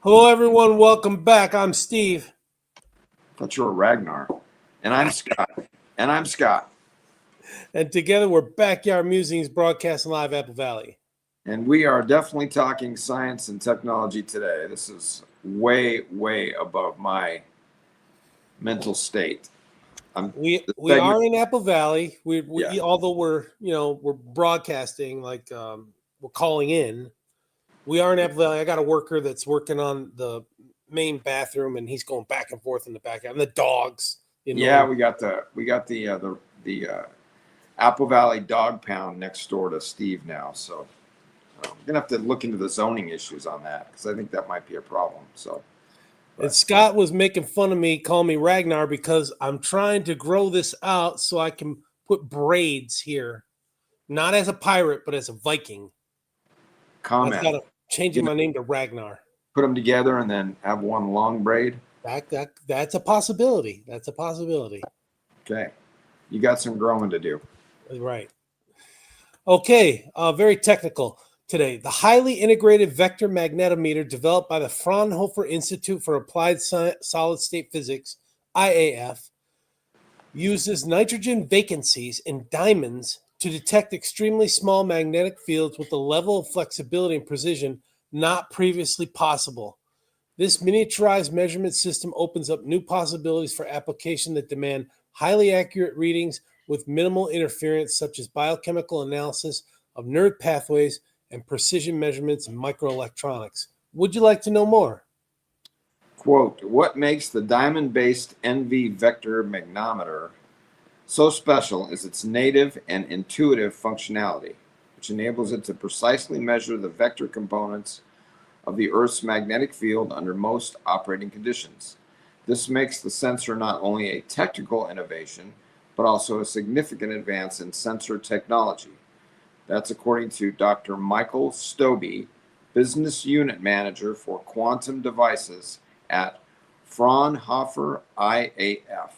Hello, everyone. Welcome back. I'm Steve. I thought you were Ragnar. And I'm Scott. And I'm Scott. And together we're Backyard Musings broadcasting live Apple Valley. And we are definitely talking science and technology today. This is way, way above my mental state. We Segment, are in Apple Valley. yeah. Although we're broadcasting we're calling in. We are in Apple Valley. I got a worker that's working on the main bathroom, and he's going back and forth in the backyard. And the dogs. Yeah, we got the Apple Valley dog pound next door to Steve now. So we're gonna have to look into the zoning issues on that because I think that might be a problem. And Scott was making fun of me, calling me Ragnar because I'm trying to grow this out so I can put braids here, not as a pirate, but as a Viking. Comment. I've got to changing my name to Ragnar. Put them together and then have one long braid. That's a possibility. That's a possibility. Okay, you got some growing to do. Right. Okay. Very technical today. The highly integrated vector magnetometer developed by the Fraunhofer Institute for Applied Solid State Physics (IAF) uses nitrogen vacancies in diamonds to detect extremely small magnetic fields with a level of flexibility and precision not previously possible. This miniaturized measurement system opens up new possibilities for application that demand highly accurate readings with minimal interference, such as biochemical analysis of nerve pathways and precision measurements in microelectronics. Would you like to know more? Quote, what makes the diamond-based NV vector magnetometer so special is its native and intuitive functionality, which enables it to precisely measure the vector components of the Earth's magnetic field under most operating conditions. This makes the sensor not only a technical innovation, but also a significant advance in sensor technology. That's according to Dr. Michael Stobbe, Business Unit Manager for Quantum Devices at Fraunhofer IAF.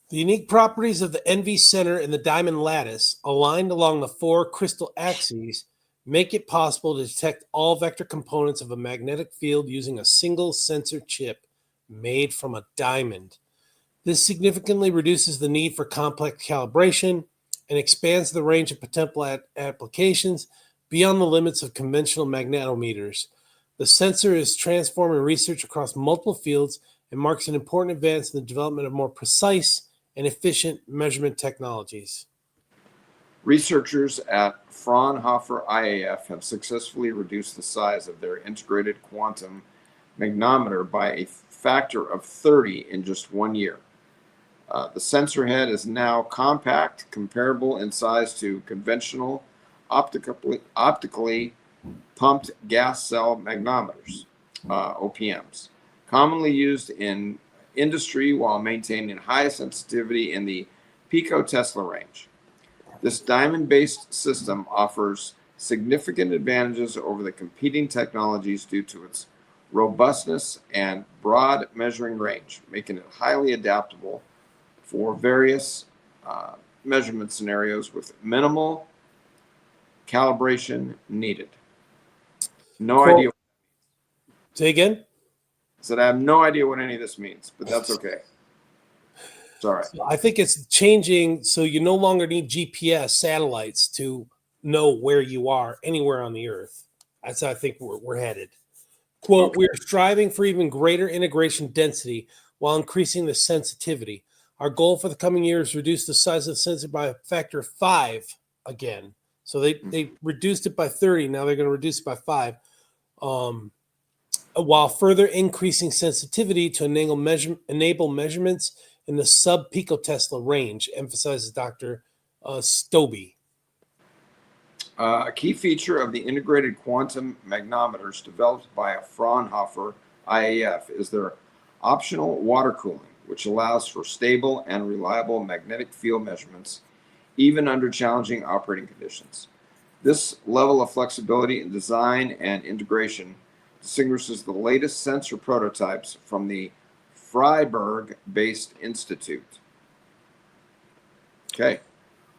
The unique properties of the NV center and the diamond lattice, aligned along the four crystal axes, make it possible to detect all vector components of a magnetic field using a single sensor chip made from a diamond. This significantly reduces the need for complex calibration and expands the range of potential applications beyond the limits of conventional magnetometers. The sensor is transforming research across multiple fields and marks an important advance in the development of more precise and efficient measurement technologies. Researchers at Fraunhofer IAF have successfully reduced the size of their integrated quantum magnetometer by a factor of 30 in just 1 year. The sensor head is now compact, comparable in size to conventional optically pumped gas cell magnetometers, OPMs, commonly used in industry while maintaining high sensitivity in the picotesla range. This diamond-based system offers significant advantages over the competing technologies due to its robustness and broad measuring range, making it highly adaptable for various measurement scenarios with minimal calibration needed. No idea. Say again? I said I have no idea what any of this means, but that's okay. Sorry. So I think it's changing so you no longer need GPS satellites to know where you are anywhere on the earth. That's how I think we're headed. Quote, we are striving for even greater integration density while increasing the sensitivity. Our goal for the coming year is to reduce the size of the sensor by a factor of 5 again. So they reduced it by 30. Now they're going to reduce it by 5. While further increasing sensitivity to enable measurements in the sub-picotesla range, emphasizes Dr. Stobbe. A key feature of the integrated quantum magnetometers developed by Fraunhofer IAF is their optional water cooling, which allows for stable and reliable magnetic field measurements even under challenging operating conditions. This level of flexibility in design and integration distinguishes the latest sensor prototypes from the Freiburg-based institute. Okay.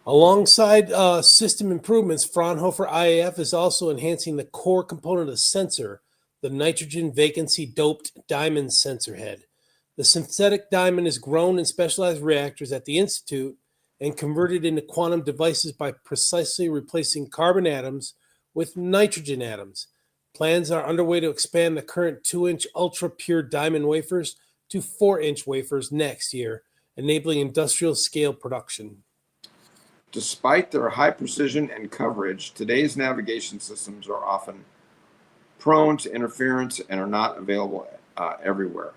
Alongside system improvements, Fraunhofer IAF is also enhancing the core component of the sensor, the nitrogen vacancy doped diamond sensor head. The synthetic diamond is grown in specialized reactors at the Institute and converted into quantum devices by precisely replacing carbon atoms with nitrogen atoms. Plans are underway to expand the current 2-inch ultra pure diamond wafers to 4-inch wafers next year, enabling industrial scale production. Despite their high precision and coverage, today's navigation systems are often prone to interference and are not available everywhere.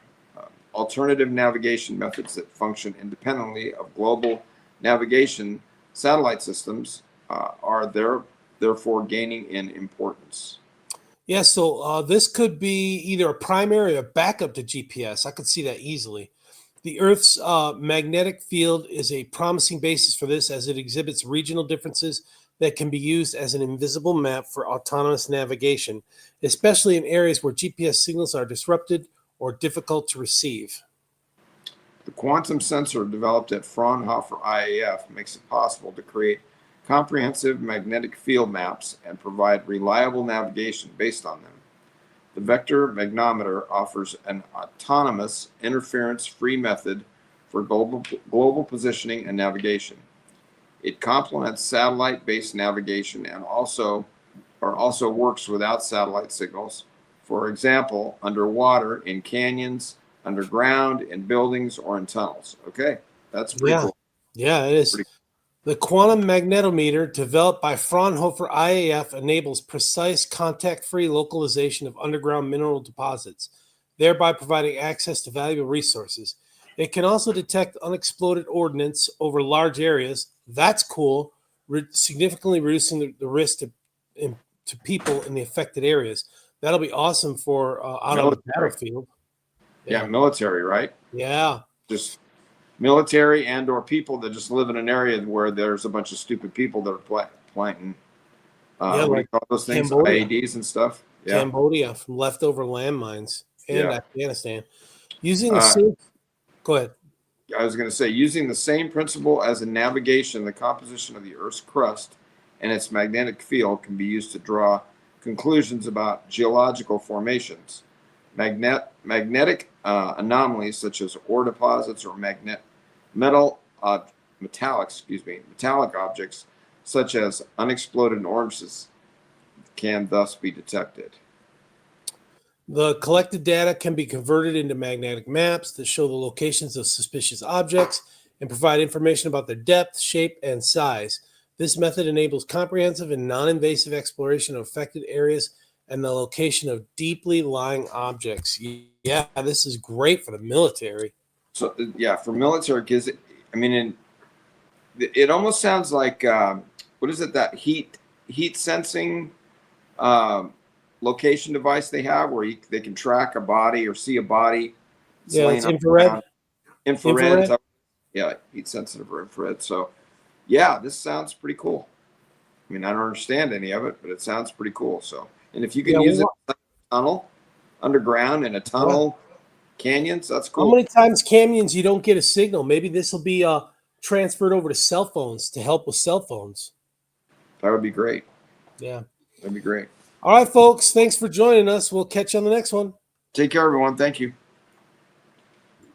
Alternative navigation methods that function independently of global navigation satellite systems are therefore gaining in importance. Yeah, so this could be either a primary or backup to GPS. I could see that easily. The Earth's magnetic field is a promising basis for this, as it exhibits regional differences that can be used as an invisible map for autonomous navigation, especially in areas where GPS signals are disrupted or difficult to receive. The quantum sensor developed at Fraunhofer IAF makes it possible to create comprehensive magnetic field maps and provide reliable navigation based on them. The vector magnetometer offers an autonomous, interference-free method for global positioning and navigation. It complements satellite-based navigation and also works without satellite signals. For example, underwater, in canyons, underground, in buildings, or in tunnels. Okay, that's pretty Yeah, cool. yeah, it is. Pretty, The quantum magnetometer, developed by Fraunhofer IAF, enables precise contact-free localization of underground mineral deposits, thereby providing access to valuable resources. It can also detect unexploded ordnance over large areas. That's cool, significantly reducing the risk to people in the affected areas. That'll be awesome for out on the military. battlefield. Yeah, Yeah, military, right? yeah, Just military and or people that just live in an area where there's a bunch of stupid people that are planting. yeah. What do you Like call those things? Cambodia. IEDs and stuff. Yeah, Cambodia from leftover landmines and yeah. Afghanistan. Using the Uh, same, go ahead. I was going to say, using the same principle as in navigation, the composition of the Earth's crust and its magnetic field can be used to draw conclusions about geological formations. Magnetic anomalies such as ore deposits or metallic objects such as unexploded ordnance can thus be detected. The collected data can be converted into magnetic maps that show the locations of suspicious objects and provide information about their depth, shape, and size. This method enables comprehensive and non invasive exploration of affected areas and the location of deeply lying objects. Yeah, this is great for the military. So yeah, for military, because I mean, it almost sounds like what is it, that heat sensing um, location device they have where they can track a body or see a body that's Yeah, laying it's on the infrared. ground. Infrared, Infrared. yeah, heat sensitive or infrared. So yeah, this sounds pretty cool. I mean, I don't understand any of it, but it sounds pretty cool. So, and if you Yeah, can use it in a tunnel, underground in a yeah. tunnel, canyons, that's How cool. many times canyons you don't get a signal? Maybe this will be transferred over to cell phones to help with cell phones. That would be great. Yeah. That'd be great. All right, folks. Thanks for joining us. We'll catch you on the next one. Take care, everyone. Thank you.